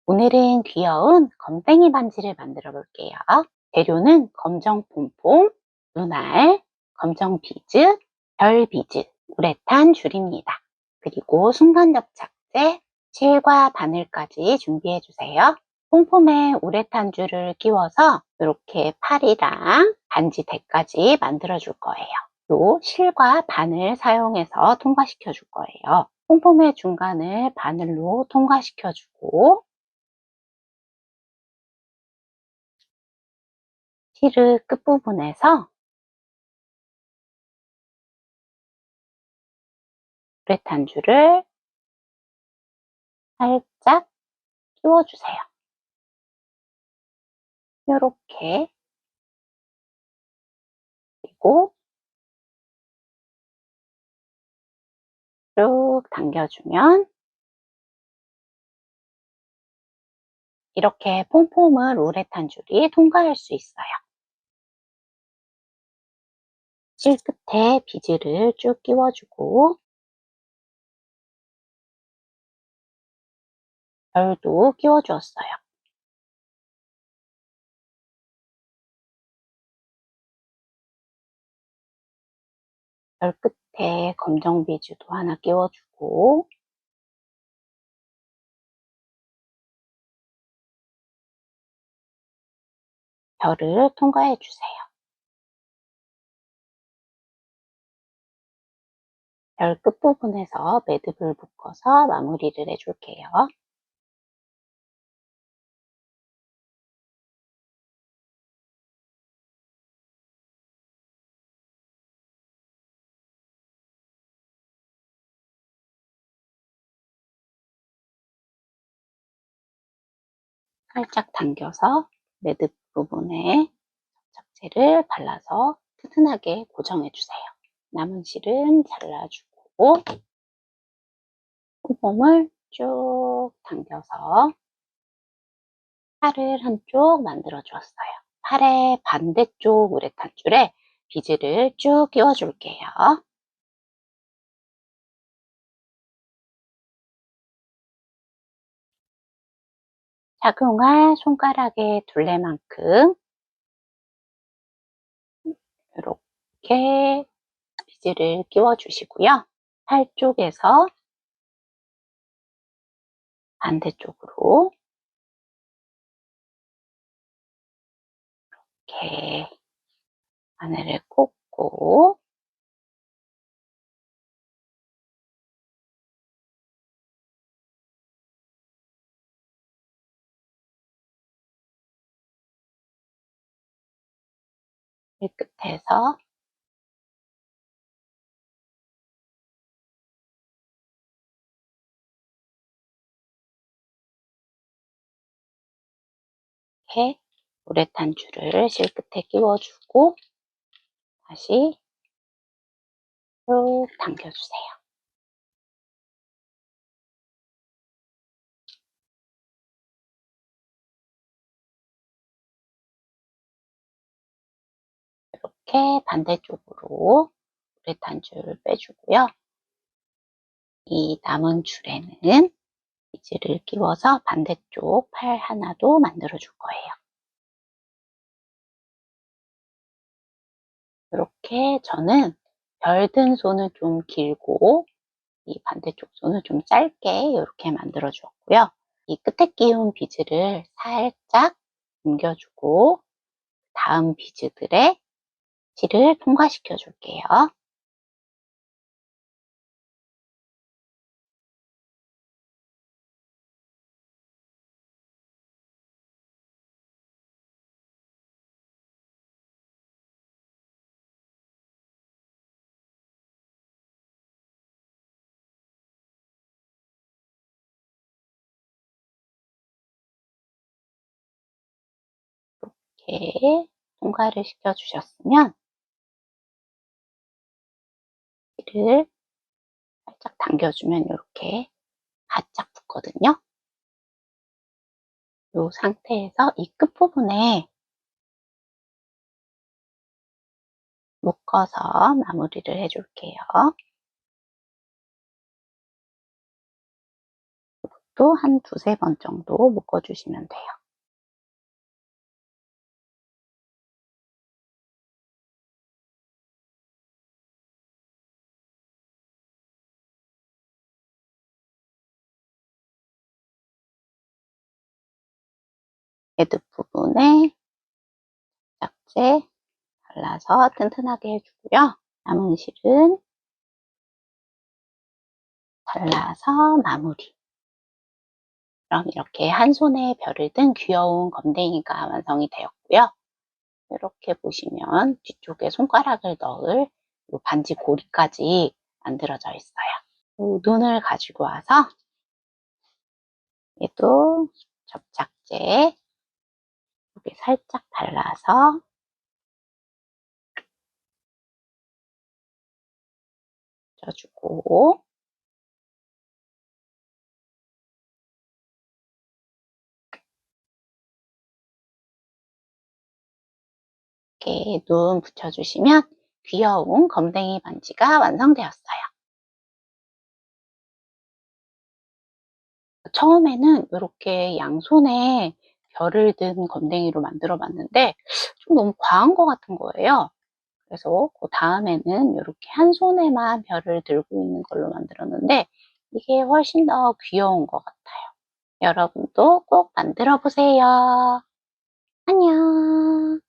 오늘은 귀여운 검댕이 반지를 만들어 볼게요. 재료는 검정 폼폼, 눈알, 검정 비즈, 별 비즈, 우레탄 줄입니다. 그리고 순간 접착제, 실과 바늘까지 준비해 주세요. 폼폼에 우레탄 줄을 끼워서 이렇게 팔이랑 반지 대까지 만들어 줄 거예요. 또 실과 바늘 사용해서 통과시켜 줄 거예요. 폼폼의 중간을 바늘로 통과시켜 주고 실을 끝부분에서 우레탄 줄을 살짝 끼워주세요. 요렇게. 그리고 쭉 당겨주면 이렇게 폼폼을 우레탄 줄이 통과할 수 있어요. 실 끝에 비즈를 쭉 끼워주고 별도 끼워주었어요. 별 끝에 검정 비즈도 하나 끼워주고 별을 통과해 주세요. 별 끝부분에서 매듭을 묶어서 마무리를 해줄게요. 살짝 당겨서 매듭 부분에 접착제를 발라서 튼튼하게 고정해 주세요. 남은 실은 잘라주고 폼을 쭉 당겨서 팔을 한쪽 만들어 주었어요. 팔의 반대쪽 우레탄 줄에 비즈를 쭉 끼워 줄게요. 착용할 손가락의 둘레만큼 이렇게 비즈를 끼워 주시고요. 팔 쪽에서 반대쪽으로 이렇게 바늘을 꽂고 이 끝에서 이렇게 우레탄 줄을 실끝에 끼워주고 다시 쭉 당겨주세요. 이렇게 반대쪽으로 우레탄 줄 빼주고요. 이 남은 줄에는 비즈를 끼워서 반대쪽 팔 하나도 만들어 줄 거예요. 이렇게 저는 별 든 손은 좀 길고 이 반대쪽 손은 좀 짧게 이렇게 만들어 주었고요. 이 끝에 끼운 비즈를 살짝 옮겨주고 다음 비즈들의 실을 통과시켜 줄게요. 이렇게 통과를 시켜 주셨으면 실을 살짝 당겨주면 이렇게 바짝 붙거든요. 이 상태에서 이 끝부분에 묶어서 마무리를 해줄게요. 또 한 두세 번 정도 묶어주시면 돼요. 헤드 부분에 짝재 발라서 튼튼하게 해주고요. 남은 실은 잘라서 마무리. 그럼 이렇게 한 손에 별을 든 귀여운 검댕이가 완성이 되었고요. 이렇게 보시면 뒤쪽에 손가락을 넣을 반지 고리까지 만들어져 있어요. 눈을 가지고 와서 얘도 접착제 여기 살짝 발라서 쪄주고, 이렇게 눈 붙여주시면 귀여운 검댕이 반지가 완성되었어요. 처음에는 이렇게 양손에 별을 든 검댕이로 만들어 봤는데 좀 너무 과한 것 같은 거예요. 그래서 그 다음에는 이렇게 한 손에만 별을 들고 있는 걸로 만들었는데 이게 훨씬 더 귀여운 것 같아요. 여러분도 꼭 만들어 보세요. 안녕.